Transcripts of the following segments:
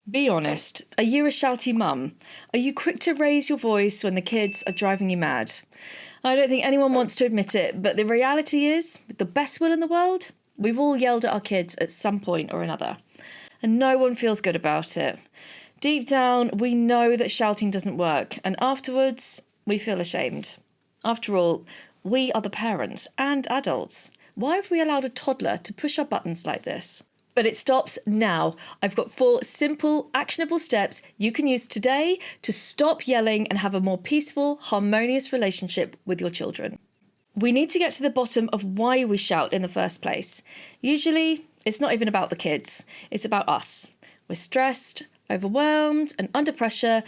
Be honest, are you a shouty mum? Are you quick to raise your voice when the kids are driving you mad? I don't think anyone wants to admit it, but the reality is, with the best will in the world, we've all yelled at our kids at some point or another. And no one feels good about it. Deep down, we know that shouting doesn't work, and afterwards, we feel ashamed. After all, we are the parents and adults. Why have we allowed a toddler to push our buttons like this? But it stops now. I've got 4 simple, actionable steps you can use today to stop yelling and have a more peaceful, harmonious relationship with your children. We need to get to the bottom of why we shout in the first place. Usually, it's not even about the kids. It's about us. We're stressed, overwhelmed, and under pressure,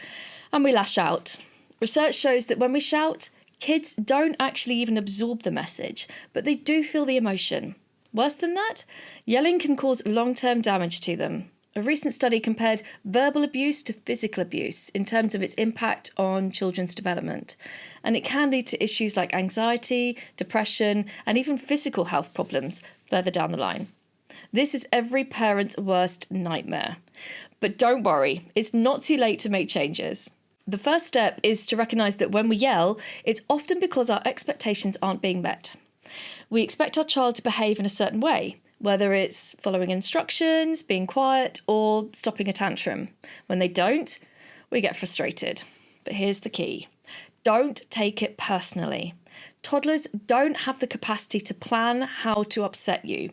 and we lash out. Research shows that when we shout, kids don't actually even absorb the message, but they do feel the emotion. Worse than that, yelling can cause long-term damage to them. A recent study compared verbal abuse to physical abuse in terms of its impact on children's development. And it can lead to issues like anxiety, depression, and even physical health problems further down the line. This is every parent's worst nightmare. But don't worry, it's not too late to make changes. The first step is to recognise that when we yell, it's often because our expectations aren't being met. We expect our child to behave in a certain way, whether it's following instructions, being quiet, or stopping a tantrum. When they don't, we get frustrated. But here's the key. Don't take it personally. Toddlers don't have the capacity to plan how to upset you.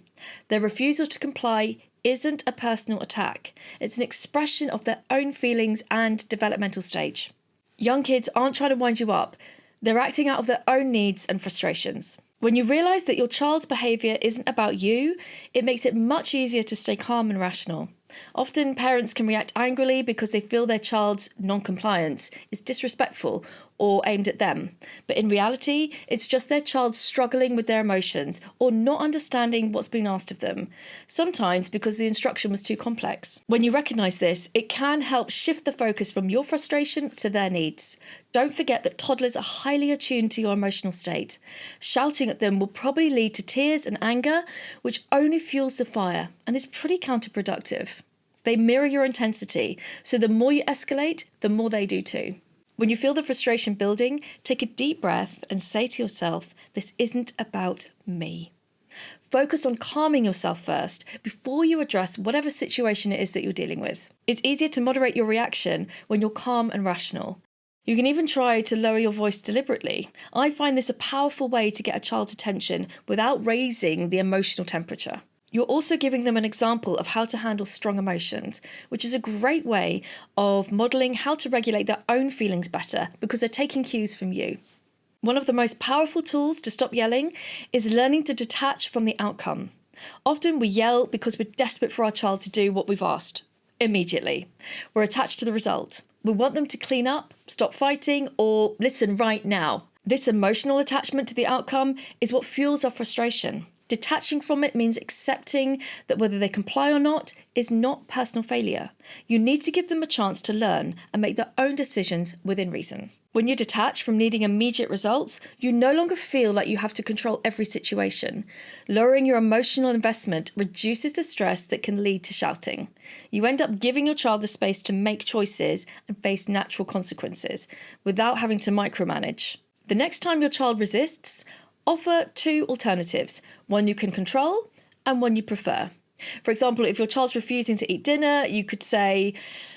Their refusal to comply isn't a personal attack. It's an expression of their own feelings and developmental stage. Young kids aren't trying to wind you up. They're acting out of their own needs and frustrations. When you realise that your child's behaviour isn't about you, it makes it much easier to stay calm and rational. Often parents can react angrily because they feel their child's non-compliance is disrespectful or aimed at them. But in reality, it's just their child struggling with their emotions or not understanding what's been asked of them, sometimes because the instruction was too complex. When you recognise this, it can help shift the focus from your frustration to their needs. Don't forget that toddlers are highly attuned to your emotional state. Shouting at them will probably lead to tears and anger, which only fuels the fire and is pretty counterproductive. They mirror your intensity, so the more you escalate, the more they do too. When you feel the frustration building, take a deep breath and say to yourself, this isn't about me. Focus on calming yourself first before you address whatever situation it is that you're dealing with. It's easier to moderate your reaction when you're calm and rational. You can even try to lower your voice deliberately. I find this a powerful way to get a child's attention without raising the emotional temperature. You're also giving them an example of how to handle strong emotions, which is a great way of modelling how to regulate their own feelings better because they're taking cues from you. One of the most powerful tools to stop yelling is learning to detach from the outcome. Often we yell because we're desperate for our child to do what we've asked immediately. We're attached to the result. We want them to clean up, stop fighting, or listen right now. This emotional attachment to the outcome is what fuels our frustration. Detaching from it means accepting that whether they comply or not is not personal failure. You need to give them a chance to learn and make their own decisions within reason. When you detach from needing immediate results, you no longer feel like you have to control every situation. Lowering your emotional investment reduces the stress that can lead to shouting. You end up giving your child the space to make choices and face natural consequences without having to micromanage. The next time your child resists, offer 2 alternatives, one you can control and one you prefer. For example, if your child's refusing to eat dinner, you could say,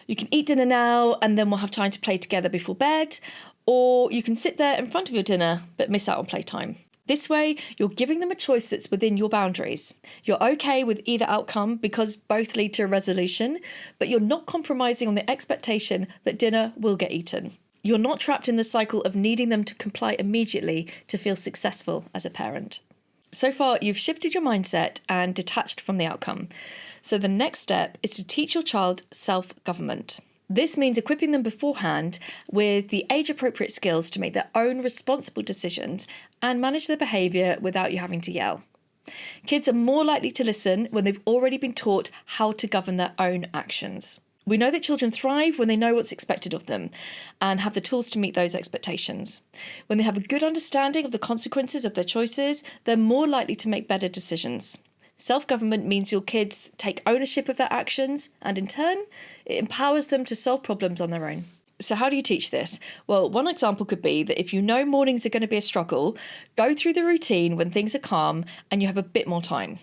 you can eat dinner now and then we'll have time to play together before bed, or you can sit there in front of your dinner but miss out on playtime. This way, you're giving them a choice that's within your boundaries. You're okay with either outcome because both lead to a resolution, but you're not compromising on the expectation that dinner will get eaten. You're not trapped in the cycle of needing them to comply immediately to feel successful as a parent. So far, you've shifted your mindset and detached from the outcome. So the next step is to teach your child self-government. This means equipping them beforehand with the age-appropriate skills to make their own responsible decisions and manage their behaviour without you having to yell. Kids are more likely to listen when they've already been taught how to govern their own actions. We know that children thrive when they know what's expected of them and have the tools to meet those expectations. When they have a good understanding of the consequences of their choices, they're more likely to make better decisions. Self-government means your kids take ownership of their actions, and in turn, it empowers them to solve problems on their own. So how do you teach this? Well, one example could be that if you know mornings are going to be a struggle, go through the routine when things are calm and you have a bit more time.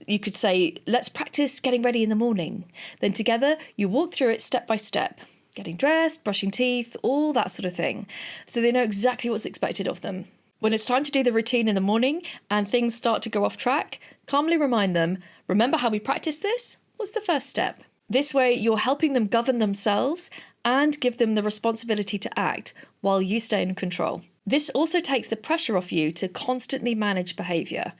You could say, let's practice getting ready in the morning. Then together you walk through it step by step, getting dressed, brushing teeth, all that sort of thing. So they know exactly what's expected of them. When it's time to do the routine in the morning and things start to go off track, calmly remind them, remember how we practiced this? What's the first step? This way you're helping them govern themselves and give them the responsibility to act while you stay in control. This also takes the pressure off you to constantly manage behaviour.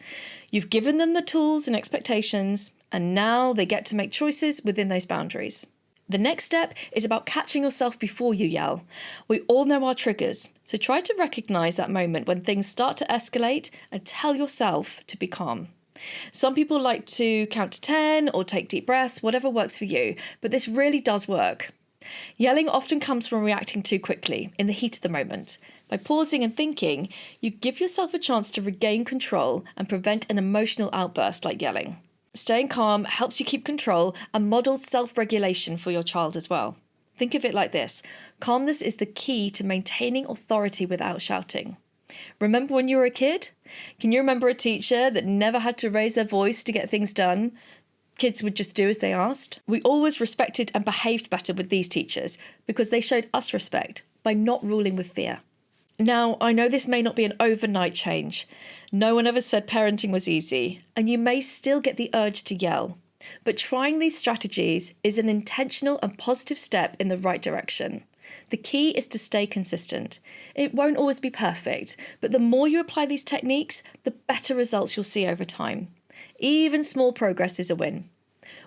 You've given them the tools and expectations, and now they get to make choices within those boundaries. The next step is about catching yourself before you yell. We all know our triggers, so try to recognise that moment when things start to escalate and tell yourself to be calm. Some people like to count to 10 or take deep breaths, whatever works for you, but this really does work. Yelling often comes from reacting too quickly, in the heat of the moment. By pausing and thinking, you give yourself a chance to regain control and prevent an emotional outburst like yelling. Staying calm helps you keep control and models self-regulation for your child as well. Think of it like this: calmness is the key to maintaining authority without shouting. Remember when you were a kid? Can you remember a teacher that never had to raise their voice to get things done? Kids would just do as they asked. We always respected and behaved better with these teachers because they showed us respect by not ruling with fear. Now, I know this may not be an overnight change. No one ever said parenting was easy, and you may still get the urge to yell. But trying these strategies is an intentional and positive step in the right direction. The key is to stay consistent. It won't always be perfect, but the more you apply these techniques, the better results you'll see over time. Even small progress is a win.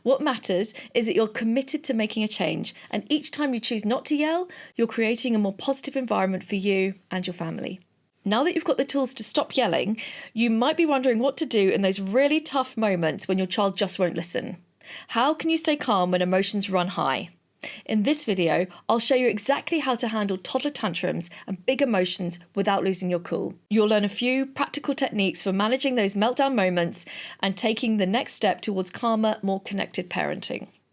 What matters is that you're committed to making a change, and each time you choose not to yell, you're creating a more positive environment for you and your family. Now that you've got the tools to stop yelling, you might be wondering what to do in those really tough moments when your child just won't listen. How can you stay calm when emotions run high? In this video, I'll show you exactly how to handle toddler tantrums and big emotions without losing your cool. You'll learn a few practical techniques for managing those meltdown moments and taking the next step towards calmer, more connected parenting.